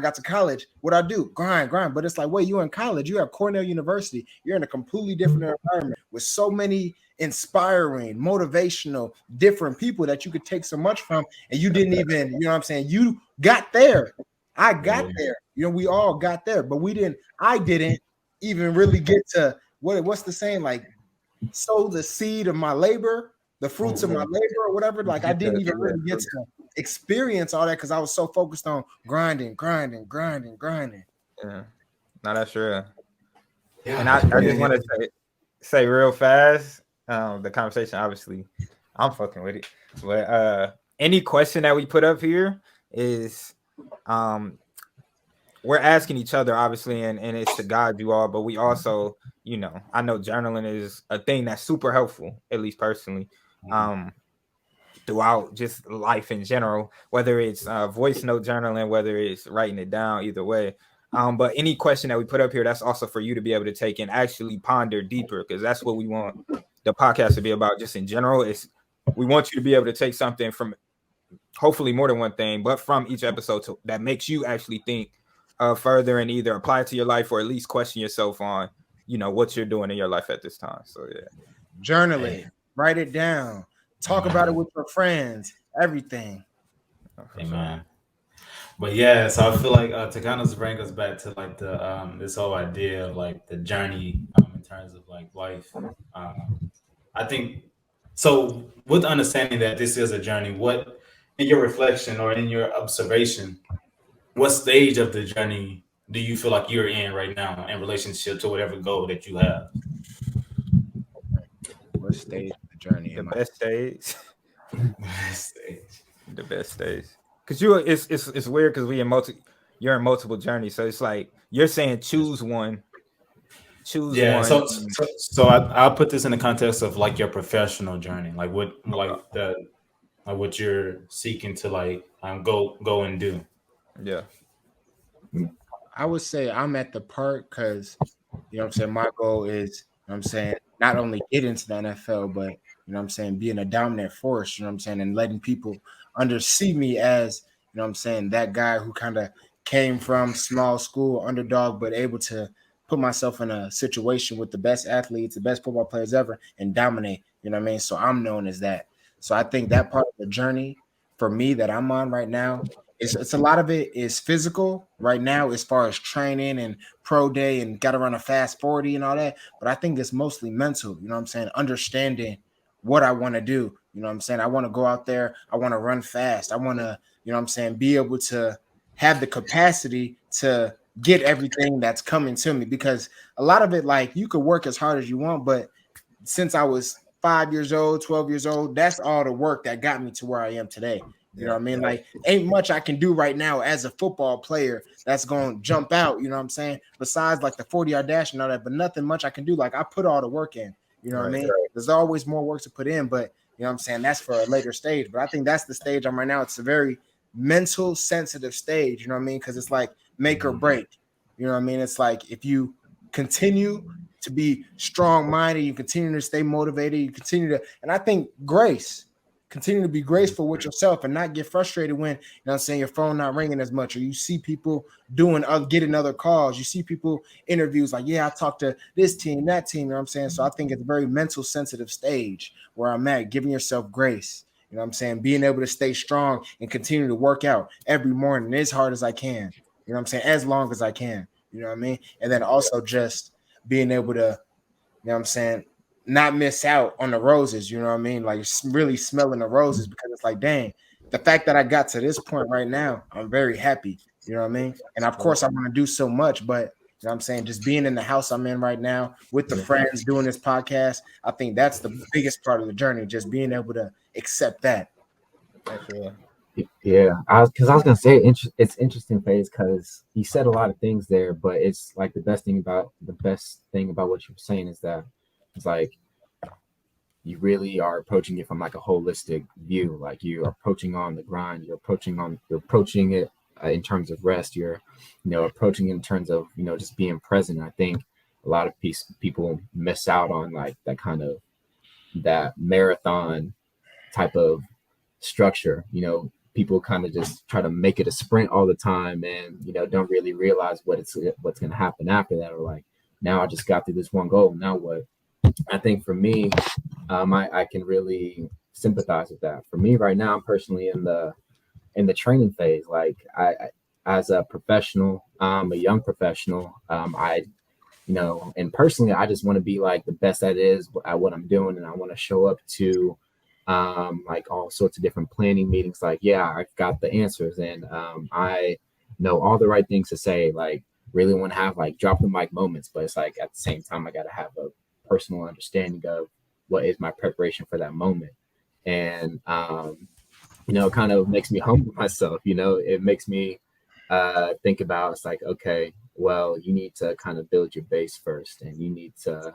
got to college. What I do? Grind. But it's like, wait, you in college? You have Cornell University. You're in a completely different environment with so many inspiring, motivational, different people that you could take so much from, and you didn't even, you know what I'm saying? You got there. I got there. You know, we all got there, but I didn't even really get to what's the saying? Like, sow the seed of my labor, the fruits of my labor, or whatever. Like, I didn't even really get to experience all that because I was so focused on grinding. Yeah, no, that's real. Yeah, and I just want to say real fast, the conversation, obviously, I'm fucking with it. But any question that we put up here is we're asking each other, obviously, and it's to guide you all, but we also, you know, I know journaling is a thing that's super helpful, at least personally. Throughout just life in general, whether it's voice note journaling, whether it's writing it down, either way. But any question that we put up here, that's also for you to be able to take and actually ponder deeper, because that's what we want the podcast to be about just in general. Is we want you to be able to take something from hopefully more than one thing, but from each episode that makes you actually think further and either apply it to your life or at least question yourself on, you know, what you're doing in your life at this time. So yeah. Journaling, write it down. Talk about it with your friends, everything. Amen. But yeah, so I feel like to kind of bring us back to like the this whole idea of like the journey in terms of like life. I think so. With understanding that this is a journey, what in your reflection or in your observation, what stage of the journey do you feel like you're in right now in relationship to whatever goal that you have? What stage of the journey? The best stage. The best stage. Because it's weird because you're in multiple journeys. So it's like you're saying choose one. Yeah. One. So I'll put this in the context of like your professional journey, like what what you're seeking to like go and do. Yeah. I would say I'm at the part because you know what I'm saying, my goal is, you know what I'm saying, not only get into the NFL, but you know what I'm saying, being a dominant force, you know what I'm saying, and letting people see me as, you know what I'm saying, that guy who kind of came from small school, underdog, but able to put myself in a situation with the best athletes, the best football players ever, and dominate, you know what I mean? So I'm known as that. So I think that part of the journey for me that I'm on right now, it's a lot of it is physical right now as far as training and pro day and got to run a fast 40 and all that. But I think it's mostly mental, you know what I'm saying? Understanding what I want to do. You know what I'm saying? I want to go out there. I want to run fast. I want to, you know what I'm saying, be able to have the capacity to get everything that's coming to me, because a lot of it, like, you could work as hard as you want, but since I was 5 years old, 12 years old, that's all the work that got me to where I am today. You know what I mean? Like, ain't much I can do right now as a football player that's going to jump out, you know what I'm saying? Besides like the 40-yard dash and all that, but nothing much I can do. Like, I put all the work in, you know what I mean? There's always more work to put in, but You know what I'm saying? That's for a later stage. But I think that's the stage I'm right now. It's a very mental sensitive stage, you know what I mean? Because it's like make or break. You know what I mean? It's like if you continue to be strong-minded, you continue to stay motivated, you continue to, and I think continue to be graceful with yourself and not get frustrated when, you know what I'm saying, your phone not ringing as much, or you see people getting other calls, you see people interviews like, yeah, I talked to this team, that team, you know what I'm saying? So I think it's a very mental sensitive stage where I'm at, giving yourself grace. You know what I'm saying? Being able to stay strong and continue to work out every morning as hard as I can. You know what I'm saying? As long as I can. You know what I mean? And then also just being able to, you know what I'm saying, not miss out on the roses. You know what I mean? Like really smelling the roses, because it's like, dang, the fact that I got to this point right now, I'm very happy. You know what I mean? And of course, I want to do so much, but you know what I'm saying? Just being in the house I'm in right now with the friends doing this podcast, I think that's the biggest part of the journey, just being able to accept that. Yeah, I was gonna say it's interesting, phase, because you said a lot of things there, but it's like the best thing about what you were saying is that it's like you really are approaching it from like a holistic view. Like you're approaching on the grind, you're approaching it in terms of rest, you're approaching it in terms of just being present. I think a lot of people miss out on like that marathon type of structure. People kind of just try to make it a sprint all the time, and don't really realize what's going to happen after that, or like, now I just got through this one goal, now what? I think for me, I can really sympathize with that. For me right now, I'm personally in the training phase. Like I as a professional, a young professional, and personally, I just want to be like the best at what I'm doing, and I want to show up to like all sorts of different planning meetings. Like, yeah, I've got the answers, and I know all the right things to say. Like, really want to have like drop the mic moments, but it's like at the same time, I got to have a personal understanding of what is my preparation for that moment, and it kind of makes me humble myself. It makes me think about, it's like, okay, well, you need to kind of build your base first, and you need to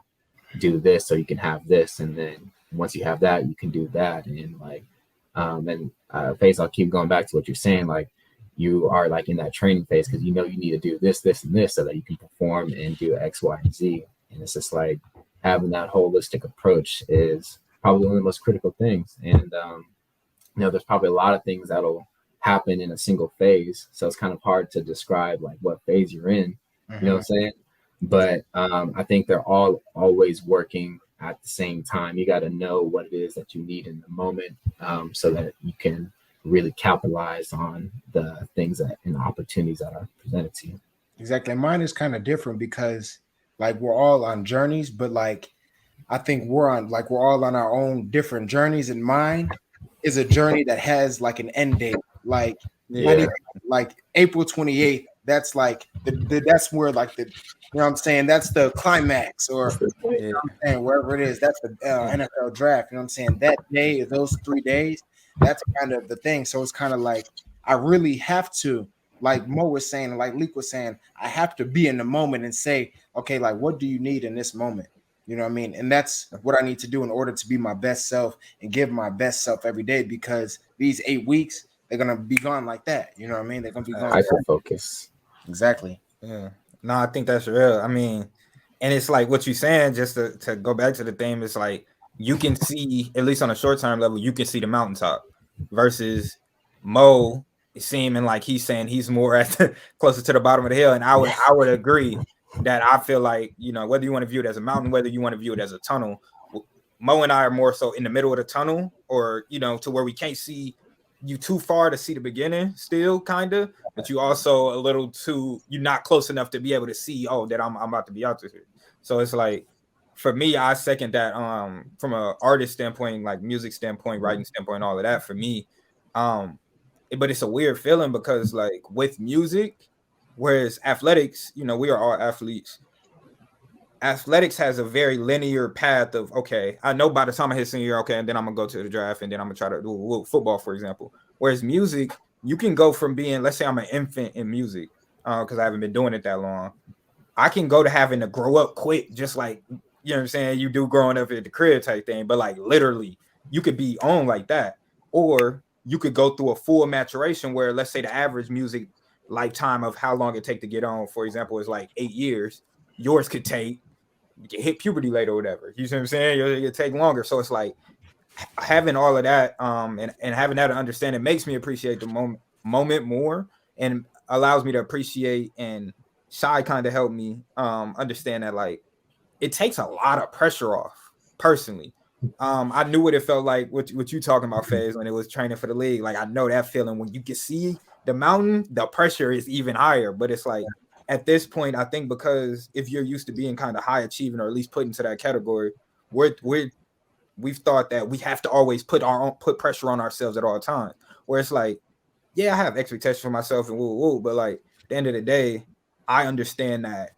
do this so you can have this, and then once you have that, you can do that. And like phase, I'll keep going back to what you're saying. Like, you are like in that training phase because you need to do this and this so that you can perform and do X, Y, and Z. And it's just like having that holistic approach is probably one of the most critical things. And there's probably a lot of things that'll happen in a single phase, so it's kind of hard to describe like what phase you're in. You know what I'm saying? But I think they're all always working at the same time. You got to know what it is that you need in the moment, so that you can really capitalize on the things and opportunities that are presented to you. Exactly. Mine is kind of different because like we're all on journeys, but like I think we're all on our own different journeys, and mine is a journey that has like an end date, like not even like April 28th. That's like that's where like the, you know what I'm saying, that's the climax, or you know what I'm saying, wherever it is, that's the NFL draft. You know what I'm saying? That day, those 3 days, that's kind of the thing. So it's kind of like I really have to, like Mo was saying, like Leek was saying, I have to be in the moment and say, okay, like what do you need in this moment? You know what I mean? And that's what I need to do in order to be my best self and give my best self every day, because these 8 weeks, they're going to be gone like that. You know what I mean? They're going to be gone. Hyper focus. Exactly. Yeah. No, I think that's real. I mean, and it's like what you're saying, just to go back to the theme, it's like you can see, at least on a short-term level, you can see the mountaintop versus Mo seeming like he's saying he's more at closer to the bottom of the hill. And I would agree that I feel like, whether you want to view it as a mountain, whether you want to view it as a tunnel, Mo and I are more so in the middle of the tunnel, or, to where we can't see you too far to see the beginning still, kind of, but you also you're not close enough to be able to see, that I'm about to be out there. So it's like, for me, I second that from an artist standpoint, like music standpoint, writing standpoint, all of that for me. But it's a weird feeling because like with music, whereas athletics, we are all athletes. Athletics has a very linear path of, okay, I know by the time I hit senior year, okay, and then I'm gonna go to the draft, and then I'm gonna try to do football, for example. Whereas music, you can go from being, let's say I'm an infant in music, because I haven't been doing it that long. I can go to having to grow up quick, just like, you know what I'm saying, you do growing up at the crib type thing, but like literally, you could be on like that, or you could go through a full maturation where, let's say, the average music lifetime of how long it take to get on, for example, is like 8 years. Yours could take, you can hit puberty later or whatever. You see what I'm saying? It'll take longer. So it's like having all of that, and having that understanding makes me appreciate the moment more, and allows me to appreciate, and Shy kind of helped me understand that, like, it takes a lot of pressure off personally. I knew what it felt like, what you talking about, FaZe, when it was training for the league. Like, I know that feeling when you can see the mountain, the pressure is even higher. But it's like, at this point, I think because if you're used to being kind of high achieving, or at least put into that category, we've thought that we have to always put pressure on ourselves at all times. Where it's like, yeah, I have expectations for myself and woo, but like, at the end of the day, I understand that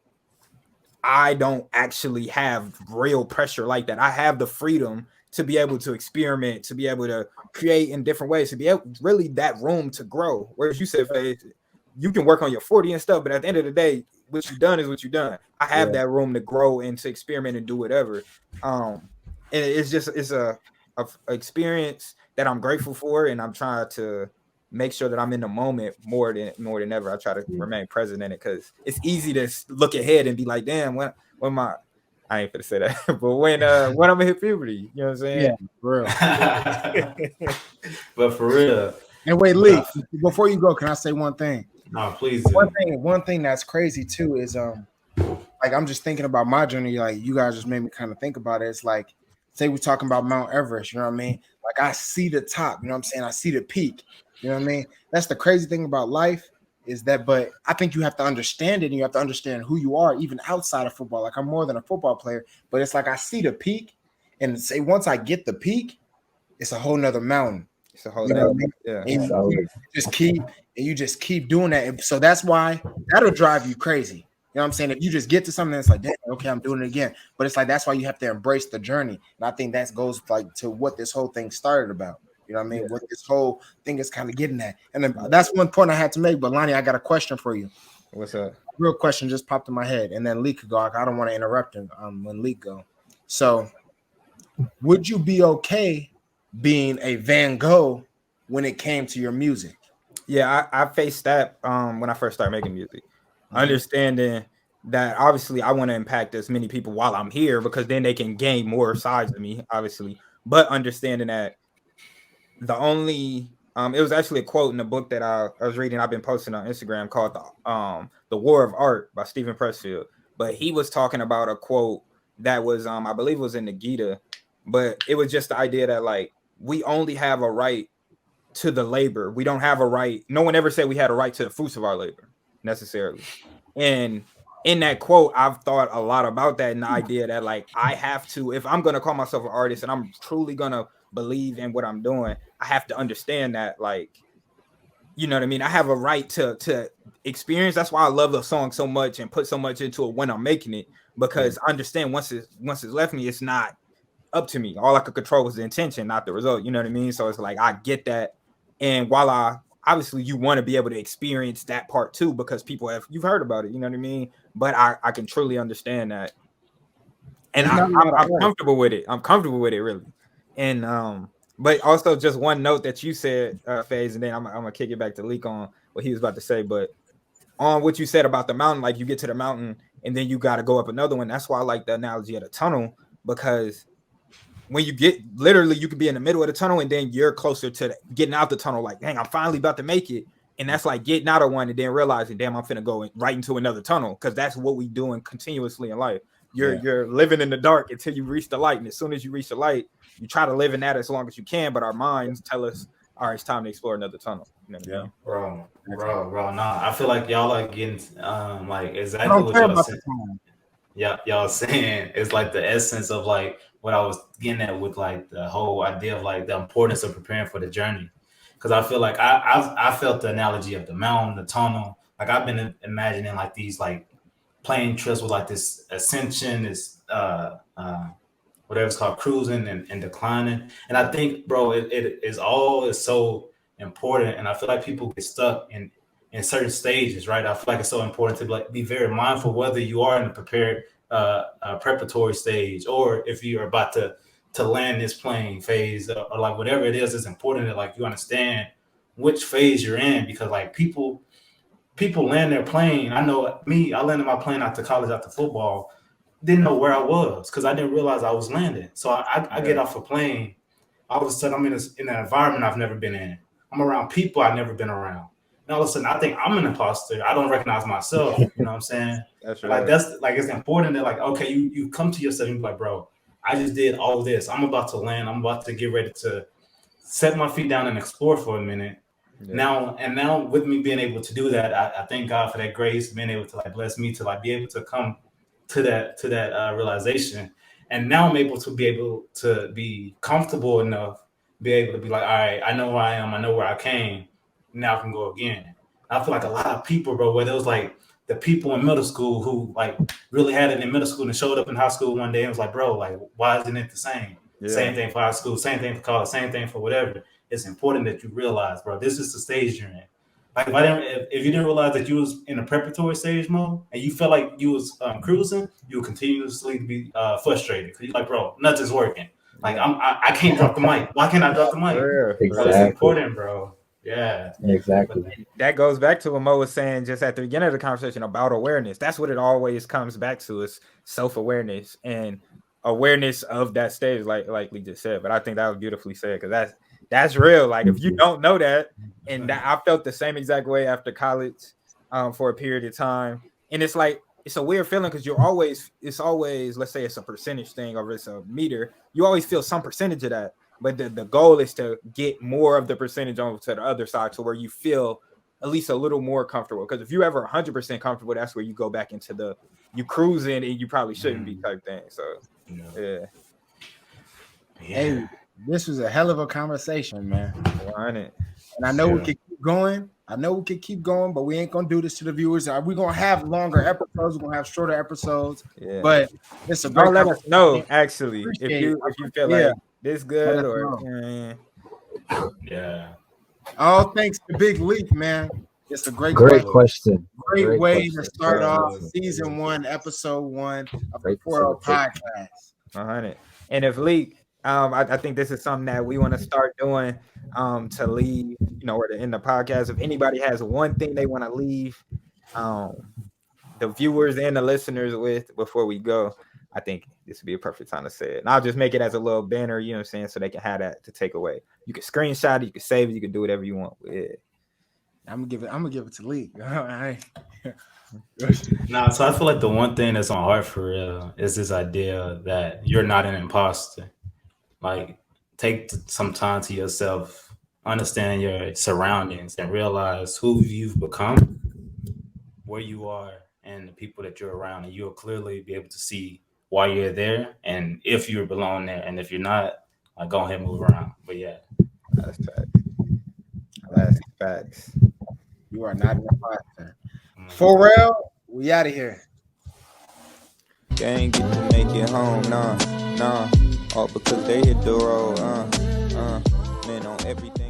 I don't actually have real pressure like that. I have the freedom to be able to experiment, to be able to create in different ways, to be able, really, that room to grow. Whereas you said, FaZe, you can work on your 40 and stuff, but at the end of the day, what you done is what you done. I have that room to grow and to experiment and do whatever. And it's a experience that I'm grateful for, and I'm trying to make sure that I'm in the moment more than ever. I try to remain present in it, because it's easy to look ahead and be like, damn, when my, I ain't gonna say that, but when I'm gonna hit puberty, you know what I'm saying? Yeah, for real. But for real. And wait, Lee, before you go, can I say one thing? No, please. One thing that's crazy too is like, I'm just thinking about my journey. Like, you guys just made me kind of think about it. It's like, say we're talking about Mount Everest, you know what I mean? Like, I see the top, you know what I'm saying? I see the peak, you know what I mean? That's the crazy thing about life, is that, but I think you have to understand it, and you have to understand who you are, even outside of football. Like, I'm more than a football player, but it's like, I see the peak, and say once I get the peak, it's a whole nother mountain. It's a whole, you know what I mean? Yeah. And you just keep doing that. And so that's why that'll drive you crazy. You know what I'm saying? If you just get to something that's like, damn, okay, I'm doing it again. But it's like, that's why you have to embrace the journey. And I think that goes like to what this whole thing started about. You know what I mean? Yeah. What this whole thing is kind of getting at. And then that's one point I had to make. But Lonnie, I got a question for you. What's up? Real question just popped in my head. And then Lee could go. I don't want to interrupt him when Lee go. So would you be okay being a Van Gogh when it came to your music? Yeah, I faced that when I first started making music. Understanding that obviously I want to impact as many people while I'm here, because then they can gain more sides of me, obviously. But understanding that the only it was actually a quote in the book that I was reading, I've been posting on Instagram, called The War of Art by Stephen Pressfield. But he was talking about a quote that was I believe it was in the Gita, but it was just the idea that, like, we only have a right to the labor. We don't have a right. No one ever said we had a right to the fruits of our labor necessarily. And in that quote, I've thought a lot about that, and the idea that, like, I have to, if I'm going to call myself an artist and I'm truly going to believe in what I'm doing, I have to understand that, like, you know what I mean? I have a right to experience. That's why I love the song so much and put so much into it when I'm making it, because I understand once it's left me, it's not up to me. All I could control was the intention, not the result. You know what I mean? So it's like, I get that. And while obviously you want to be able to experience that part too, because you've heard about it, you know what I mean? But I can truly understand that. And I'm comfortable with it. I'm comfortable with it, really. And but also, just one note that you said, FaZe, and then I'm gonna kick it back to Leak on what he was about to say. But on what you said about the mountain, like, you get to the mountain and then you got to go up another one. That's why I like the analogy of the tunnel, because when you get, literally, you could be in the middle of the tunnel and then you're closer to getting out the tunnel. Like, dang, I'm finally about to make it. And that's like getting out of one and then realizing, damn, I'm finna go right into another tunnel. Because that's what we doing continuously in life. You're living in the dark until you reach the light. And as soon as you reach the light, you try to live in that as long as you can. But our minds tell us, all right, it's time to explore another tunnel. You know what I mean? Bro, nah. I feel like y'all are getting like exactly what y'all saying. Yeah, y'all saying is like the essence of like what I was getting at with like the whole idea of like the importance of preparing for the journey. Because I feel like I felt the analogy of the mountain, the tunnel. Like, I've been imagining like these like plane trips with like this ascension, this whatever it's called, cruising and declining. And I think, bro, it is so important. And I feel like people get stuck in certain stages, right? I feel like it's so important to like be very mindful whether you are in a preparatory stage, or if you are about to to land this plane phase or like whatever it is, it's important that like you understand which phase you're in, because like people land their plane. I know me, I landed my plane after college, after football, didn't know where I was because I didn't realize I was landing. So I get off a plane, all of a sudden I'm in an environment I've never been in. I'm around people I've never been around. And all of a sudden I think I'm an imposter. I don't recognize myself. You know what I'm saying? That's right. right. Like that's like it's important that like, okay, you come to yourself and be like, bro, I just did all of this. I'm about to land. I'm about to get ready to set my feet down and explore for a minute. Yeah. Now with me being able to do that, I thank God for that grace, being able to like bless me to like be able to come to that realization. And now I'm able to be comfortable enough, be able to be like, all right, I know where I am, I know where I came. Now I can go again. I feel like a lot of people, bro, where there was like the people in middle school who like really had it in middle school and showed up in high school one day and was like, bro, like, why isn't it the same? Yeah. Same thing for high school, same thing for college, same thing for whatever. It's important that you realize, bro, this is the stage you're in. Like if you didn't realize that you was in a preparatory stage mode and you felt like you was cruising, you would continuously be frustrated because you're like, bro, nothing's working. Like I can't drop the mic. Why can't I drop the mic? Exactly. Bro, it's important, bro. Yeah, exactly. That goes back to what Mo was saying just at the beginning of the conversation about awareness. That's what it always comes back to, is self-awareness and awareness of that stage, like Lee just said. But I think that was beautifully said, because that's real. Like if you don't know that, and I felt the same exact way after college for a period of time, and it's like it's a weird feeling because it's always let's say it's a percentage thing or it's a meter. You always feel some percentage of that. But the goal is to get more of the percentage on to the other side to where you feel at least a little more comfortable. Because if you're ever 100% comfortable, that's where you go back into you cruising and you probably shouldn't be type thing. So, yeah. Hey, this was a hell of a conversation, man. And I know we can keep going. But we ain't going to do this to the viewers. We're going to have longer episodes. We're going to have shorter episodes. Yeah. But it's a great let us know, actually, if you feel like this good or all thanks to Big Leak, man. It's a great question. Great way to start off season 1, episode 1 of the 4 podcast. 100. And if Leak, I think this is something that we want to start doing to leave, or to end the podcast. If anybody has one thing they want to leave the viewers and the listeners with before we go, I think this would be a perfect time to say it. And I'll just make it as a little banner, you know what I'm saying, so they can have that to take away. You can screenshot it, you can save it, you can do whatever you want with it. I'm gonna give it to Lee. So I feel like the one thing that's on heart for real is this idea that you're not an imposter. Like, take some time to yourself, understand your surroundings, and realize who you've become, where you are, and the people that you're around, and you'll clearly be able to see why you're there and if you belong there. And if you're not, like, go ahead and move around. But yeah, that's facts. You are not an imposter. For real, we out of here. Gang get to make it home, nah. All because they hit the road, man, on everything.